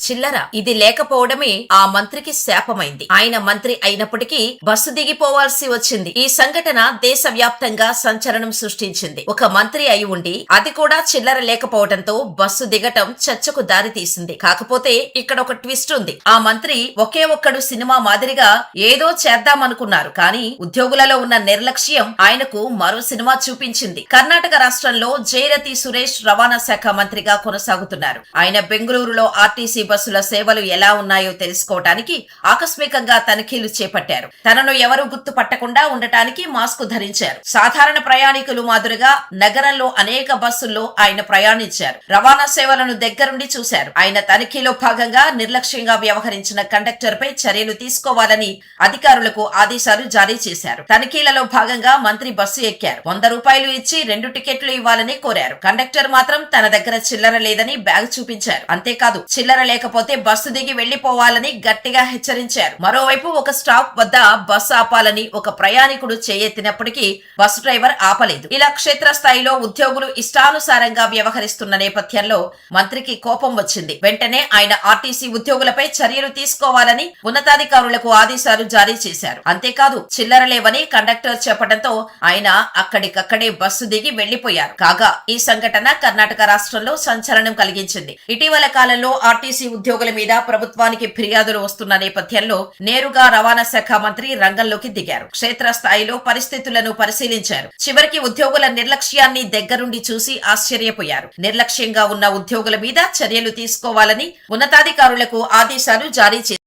చిల్లర. ఇది లేకపోవడమే ఆ మంత్రికి శాపమైంది. ఆయన మంత్రి అయినప్పటికీ బస్సు దిగిపోవాల్సి వచ్చింది. ఈ సంఘటన దేశవ్యాప్తంగా సంచలనం సృష్టించింది. ఒక మంత్రి అయి ఉండి అది కూడా చిల్లర లేకపోవడంతో బస్సు దిగటం చర్చకు దారి తీసింది. కాకపోతే ఇక్కడ ఒక ట్విస్ట్ ఉంది. ఆ మంత్రి ఒకే ఒక్కడు సినిమా మాదిరిగా ఏదో చేద్దామనుకున్నారు. కానీ ఉద్యోగులలో ఉన్న నిర్లక్ష్యం ఆయనకు మరో సినిమా చూపించింది. కర్ణాటక రాష్ట్రంలో జయరతి సురేష్ రవాణా శాఖ మంత్రిగా కొనసాగుతున్నారు. ఆయన బెంగళూరులో ఆర్టీసీ బస్సుల సేవలు ఎలా ఉన్నాయో తెలుసుకోవటానికి ఆకస్మికంగా తనిఖీలు చేపట్టారు. తనను ఎవరూ గుర్తుపట్టకుండా ఉండటానికి మాస్క్ ధరించారు. సాధారణ ప్రయాణికులు మాదిరిగా నగరంలో అనేక బస్సుల్లో ఆయన ప్రయాణించారు. రవాణా సేవలను దగ్గరుండి చూశారు. ఆయన తనిఖీలో భాగంగా నిర్లక్ష్యంగా వ్యవహరించిన కండక్టర్ పై చర్యలు తీసుకోవాలని అధికారులకు ఆదేశాలు జారీ చేశారు. తనిఖీలలో భాగంగా మంత్రి బస్సు ఎక్కారు. 100 రూపాయలు ఇచ్చి 2 టికెట్లు ఇవ్వాలని కోరారు. కండక్టర్ మాత్రం తన దగ్గర చిల్లర లేదని బ్యాగ్ చూపించారు. అంతేకాదు చిల్లర లేకపోతే బస్సు దిగి వెళ్లిపోవాలని గట్టిగా హెచ్చరించారు. మరోవైపు ఒక స్టాప్ వద్ద బస్సు ఆపాలని ఒక ప్రయాణికుడు చేయెత్తినప్పటికీ బస్సు డ్రైవర్ ఆపలేదు. ఇలా క్షేత్రస్థాయిలో ఉద్యోగులు ఇష్టానుసారంగా వ్యవహరిస్తున్న నేపథ్యంలో మంత్రికి కోపం వచ్చింది. వెంటనే ఆయన ఆర్టీసీ ఉద్యోగులపై చర్యలు తీసుకోవాలని ఉన్నతాధికారులకు ఆదేశాలు జారీ చేశారు. అంతేకాదు చిల్లర లేవని కండక్టర్ చెప్పడంతో ఆయన అక్కడికక్కడే బస్సు దిగి వెళ్లిపోయారు. కాగా ఈ సంఘటన కర్ణాటక రాష్ట్రంలో సంచలనం కలిగించింది. ఇటీవల కాలంలో ఆర్టీసీ ఉద్యోగుల మీద ప్రభుత్వానికి ఫిర్యాదులు వస్తున్న నేపథ్యంలో నేరుగా రవాణా శాఖ మంత్రి రంగంలోకి దిగారు. క్షేత్రస్థాయిలో పరిస్థితులను పరిశీలించారు. చివరికి ఉద్యోగుల నిర్లక్ష్యాన్ని దగ్గరుండి చూసి ఆశ్చర్యపోయారు. నిర్లక్ష్యంగా ఉన్న ఉద్యోగుల మీద చర్యలు తీసుకోవాలని ఉన్నతాధికారులకు ఆదేశాలు జారీ చేశారు.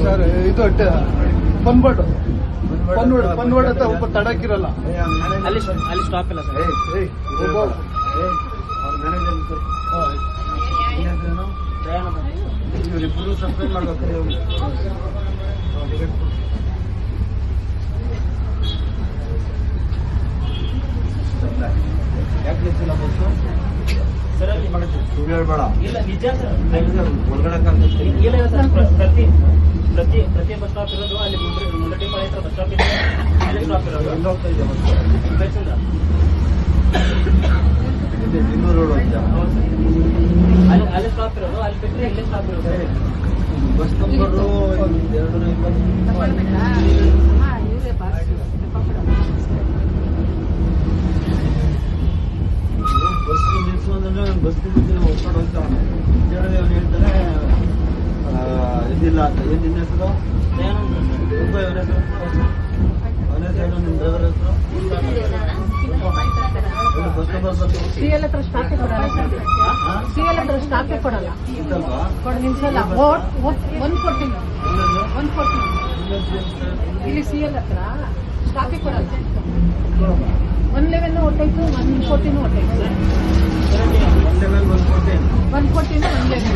ಸರ್ ಇದು ಬಂದ್ಬಿಟ್ಟು ಬಂದ್ಬಿಡ ಒಬ್ಬ ತಡಕಿರಲ್ಲ ಅಲ್ಲಿ ಸ್ಟಾಪ್ ಇಲ್ಲ ಸರ್. ಇವರಿಬ್ಬರು ಸಬ್ಸ್ಕ್ರೈಬ್ ಮಾಡ್ಬೇಕು. ಯಾಕೆ ಗೊತ್ತಿಲ್ಲ ಬಸ್ಸು ಸರ್ ಅಲ್ಲಿ ಸುಳ್ಳು ಹೇಳ್ಬೇಡ. ಇಲ್ಲ ನಿಜ ಸರ್. ಒಳಗಡೆ ಇಲ್ಲ ಸರ್. ಪ್ರತಿ ಬಸ್ ಸ್ಟಾಪ್ ಇರೋದು ಅಲ್ಲಿ ಮುಂದಟಿ ಪಾಳೆ ಹತ್ರ ಬಸ್ ಸ್ಟಾಪ್ ಇದೆ. ಅಲ್ಲಿ ಸ್ಟಾಪ್ ಇರೋದು ಎಲ್ಲಿ ಹೋಗ್ತಾ ಇದೆ ಬಸ್? ಬಸ್ಸಿಂದ ಬೆಂಗಳೂರು ರೋಡ್ ಅಂತ. ಹೌದು ಸರ್. ಅಲ್ಲಿ ಸ್ಟಾಪ್ ಇರೋದು. ಅಲ್ಲಿ ಬಿಟ್ಟರೆ ಇಲ್ಲೇ ಸ್ಟಾಪ್ ಇರೋದು. Bus number 220. ಬಸ್ ನಿಲ್ಸೋದ್ರೆ ಬಸ್ ಹೋಗ್ಕೊಂಡು ಹೋಗ್ತಾ ಅವನು ಹೇಳ್ತಾರೆ ಇದಿಲ್ಲ ಅಂತ. ಏನ್ ನಿನ್ನ ಹೆಸರು? ತುಂಬ ಇವನ ಹೆಸರು? ಅವನ ಹೆಸರು ನಿಮ್ಮ ಡ್ರೈವರ್ ಹೆಸರು? ಬಸ್ ನಂಬರ್ ಬಂದು ಸಿಎಲ್ ಹತ್ರ ಸ್ಟಾಪೇ ಕೊಡಲ್ಲ. ಸಿಎಲ್ ಹತ್ರ ಸ್ಟಾಪೇ ಕೊಡಲ್ಲ. ಇದ್ದಲ್ವಾ? ಕೊಡ ನಿಲ್ಸಲ್ಲ. 114 ಇಲ್ಲಿ ಸಿಎಲ್ ಹತ್ರ ಸ್ಟಾಪೇ ಕೊಡಲ್ಲ. 111 ಹೊಟ್ಟೈತು, 114 ಹೊಟ್ಟೈತು. 111 114 114 111